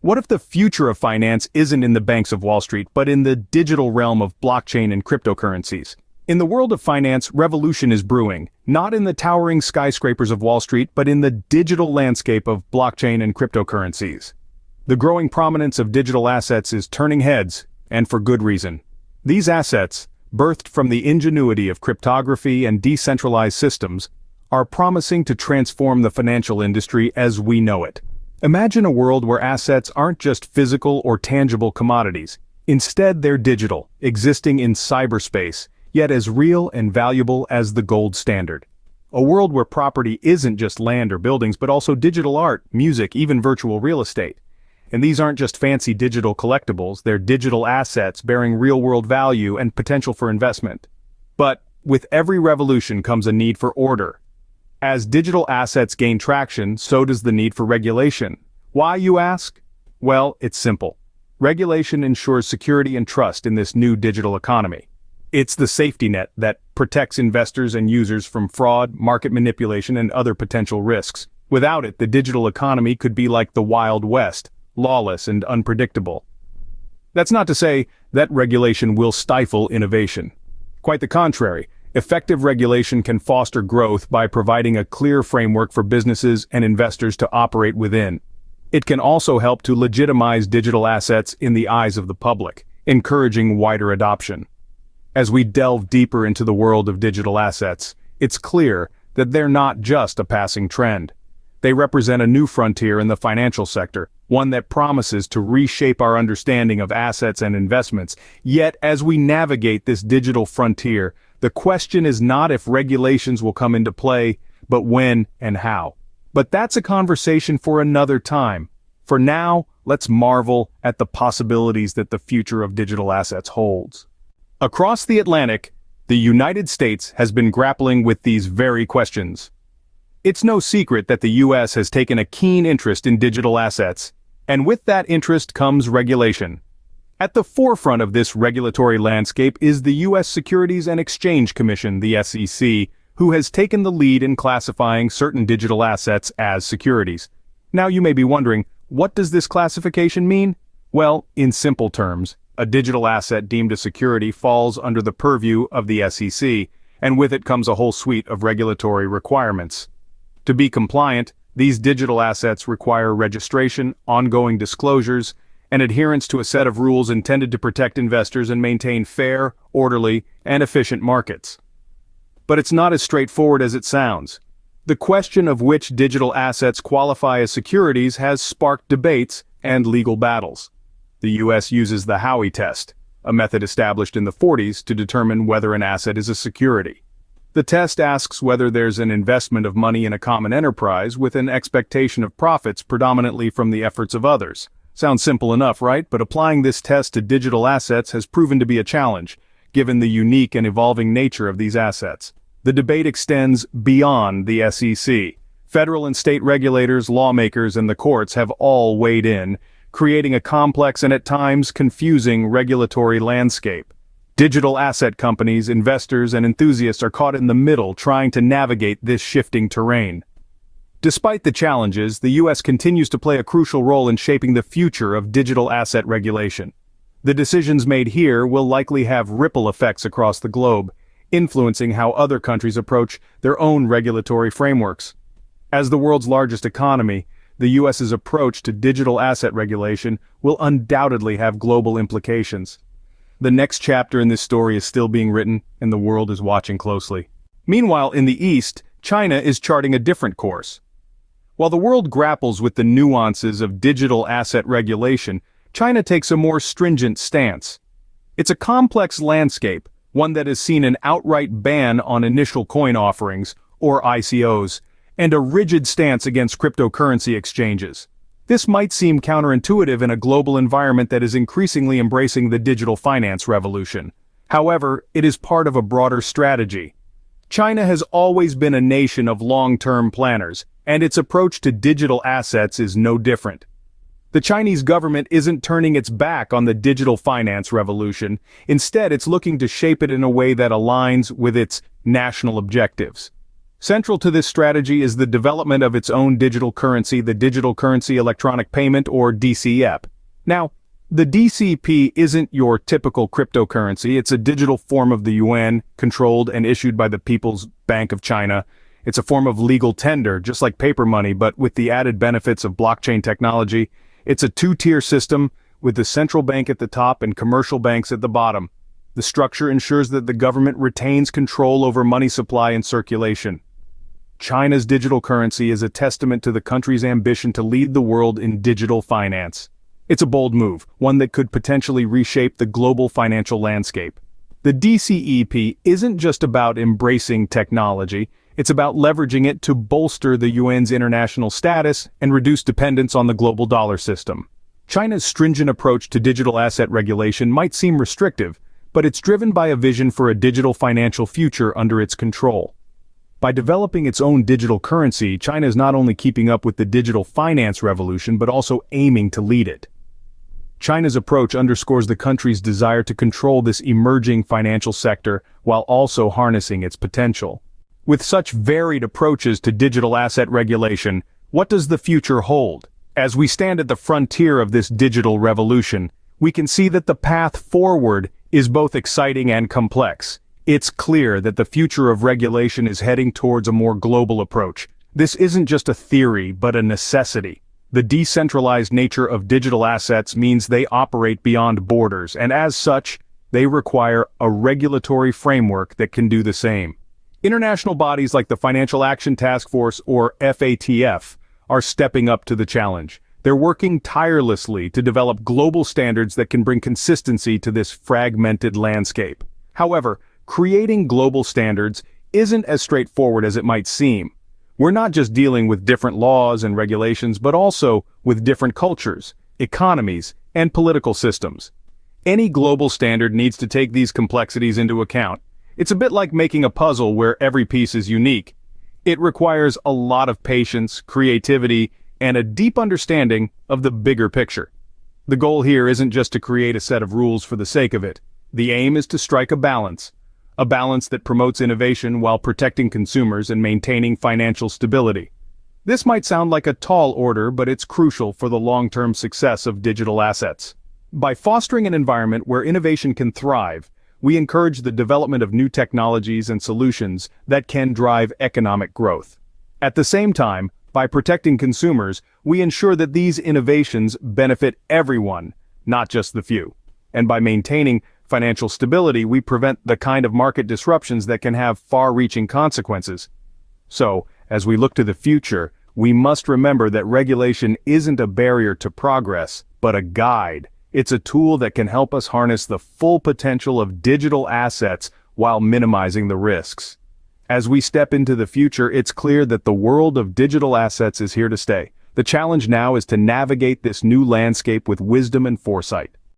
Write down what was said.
What if the future of finance isn't in the banks of Wall Street, but in the digital realm of blockchain and cryptocurrencies? In the world of finance, revolution is brewing, not in the towering skyscrapers of Wall Street, but in the digital landscape of blockchain and cryptocurrencies. The growing prominence of digital assets is turning heads, and for good reason. These assets, birthed from the ingenuity of cryptography and decentralized systems, are promising to transform the financial industry as we know it. Imagine a world where assets aren't just physical or tangible commodities. Instead, they're digital, existing in cyberspace, yet as real and valuable as the gold standard. A world where property isn't just land or buildings, but also digital art, music, even virtual real estate. And these aren't just fancy digital collectibles, they're digital assets bearing real-world value and potential for investment. But with every revolution comes a need for order. As digital assets gain traction, so does the need for regulation. Why, you ask? Well, it's simple. Regulation ensures security and trust in this new digital economy. It's the safety net that protects investors and users from fraud, market manipulation, and other potential risks. Without it, the digital economy could be like the Wild West, lawless and unpredictable. That's not to say that regulation will stifle innovation. Quite the contrary. Effective regulation can foster growth by providing a clear framework for businesses and investors to operate within. It can also help to legitimize digital assets in the eyes of the public, encouraging wider adoption. As we delve deeper into the world of digital assets, it's clear that they're not just a passing trend. They represent a new frontier in the financial sector, one that promises to reshape our understanding of assets and investments. Yet, as we navigate this digital frontier, the question is not if regulations will come into play, but when and how. But that's a conversation for another time. For now, let's marvel at the possibilities that the future of digital assets holds. Across the Atlantic, the United States has been grappling with these very questions. It's no secret that the U.S. has taken a keen interest in digital assets, and with that interest comes regulation. At the forefront of this regulatory landscape is the U.S. Securities and Exchange Commission, the SEC, who has taken the lead in classifying certain digital assets as securities. Now you may be wondering, what does this classification mean? Well, in simple terms, a digital asset deemed a security falls under the purview of the SEC, and with it comes a whole suite of regulatory requirements. To be compliant, these digital assets require registration, ongoing disclosures, and adherence to a set of rules intended to protect investors and maintain fair, orderly, and efficient markets. But it's not as straightforward as it sounds. The question of which digital assets qualify as securities has sparked debates and legal battles. The U.S. uses the Howey test, a method established in the 40s to determine whether an asset is a security. The test asks whether there's an investment of money in a common enterprise with an expectation of profits predominantly from the efforts of others. Sounds simple enough, right? But applying this test to digital assets has proven to be a challenge, given the unique and evolving nature of these assets. The debate extends beyond the SEC. Federal and state regulators, lawmakers, and the courts have all weighed in, creating a complex and at times confusing regulatory landscape. Digital asset companies, investors, and enthusiasts are caught in the middle trying to navigate this shifting terrain. Despite the challenges, the U.S. continues to play a crucial role in shaping the future of digital asset regulation. The decisions made here will likely have ripple effects across the globe, influencing how other countries approach their own regulatory frameworks. As the world's largest economy, the U.S.'s approach to digital asset regulation will undoubtedly have global implications. The next chapter in this story is still being written, and the world is watching closely. Meanwhile, in the East, China is charting a different course. While the world grapples with the nuances of digital asset regulation, China takes a more stringent stance. It's a complex landscape, one that has seen an outright ban on initial coin offerings, or ICOs, and a rigid stance against cryptocurrency exchanges. This might seem counterintuitive in a global environment that is increasingly embracing the digital finance revolution. However, it is part of a broader strategy. China has always been a nation of long-term planners, and its approach to digital assets is no different. The Chinese government isn't turning its back on the digital finance revolution. Instead, it's looking to shape it in a way that aligns with its national objectives. Central to this strategy is the development of its own digital currency, the Digital Currency Electronic Payment or DCEP. Now, the DCP isn't your typical cryptocurrency. It's a digital form of the yuan, controlled and issued by the People's Bank of China. It's a form of legal tender, just like paper money, but with the added benefits of blockchain technology. It's a two-tier system with the central bank at the top and commercial banks at the bottom. The structure ensures that the government retains control over money supply and circulation. China's digital currency is a testament to the country's ambition to lead the world in digital finance. It's a bold move, one that could potentially reshape the global financial landscape. The DCEP isn't just about embracing technology, it's about leveraging it to bolster the yuan's international status and reduce dependence on the global dollar system. China's stringent approach to digital asset regulation might seem restrictive, but it's driven by a vision for a digital financial future under its control. By developing its own digital currency, China is not only keeping up with the digital finance revolution but also aiming to lead it. China's approach underscores the country's desire to control this emerging financial sector while also harnessing its potential. With such varied approaches to digital asset regulation, what does the future hold? As we stand at the frontier of this digital revolution, we can see that the path forward is both exciting and complex. It's clear that the future of regulation is heading towards a more global approach. This isn't just a theory, but a necessity. The decentralized nature of digital assets means they operate beyond borders, and as such, they require a regulatory framework that can do the same. International bodies like the Financial Action Task Force, or FATF, are stepping up to the challenge. They're working tirelessly to develop global standards that can bring consistency to this fragmented landscape. However, creating global standards isn't as straightforward as it might seem. We're not just dealing with different laws and regulations, but also with different cultures, economies, and political systems. Any global standard needs to take these complexities into account. It's a bit like making a puzzle where every piece is unique. It requires a lot of patience, creativity, and a deep understanding of the bigger picture. The goal here isn't just to create a set of rules for the sake of it. The aim is to strike a balance that promotes innovation while protecting consumers and maintaining financial stability. This might sound like a tall order, but it's crucial for the long-term success of digital assets. By fostering an environment where innovation can thrive, we encourage the development of new technologies and solutions that can drive economic growth. At the same time, by protecting consumers, we ensure that these innovations benefit everyone, not just the few. And by maintaining financial stability, we prevent the kind of market disruptions that can have far-reaching consequences. So, as we look to the future, we must remember that regulation isn't a barrier to progress, but a guide. It's a tool that can help us harness the full potential of digital assets while minimizing the risks. As we step into the future, it's clear that the world of digital assets is here to stay. The challenge now is to navigate this new landscape with wisdom and foresight.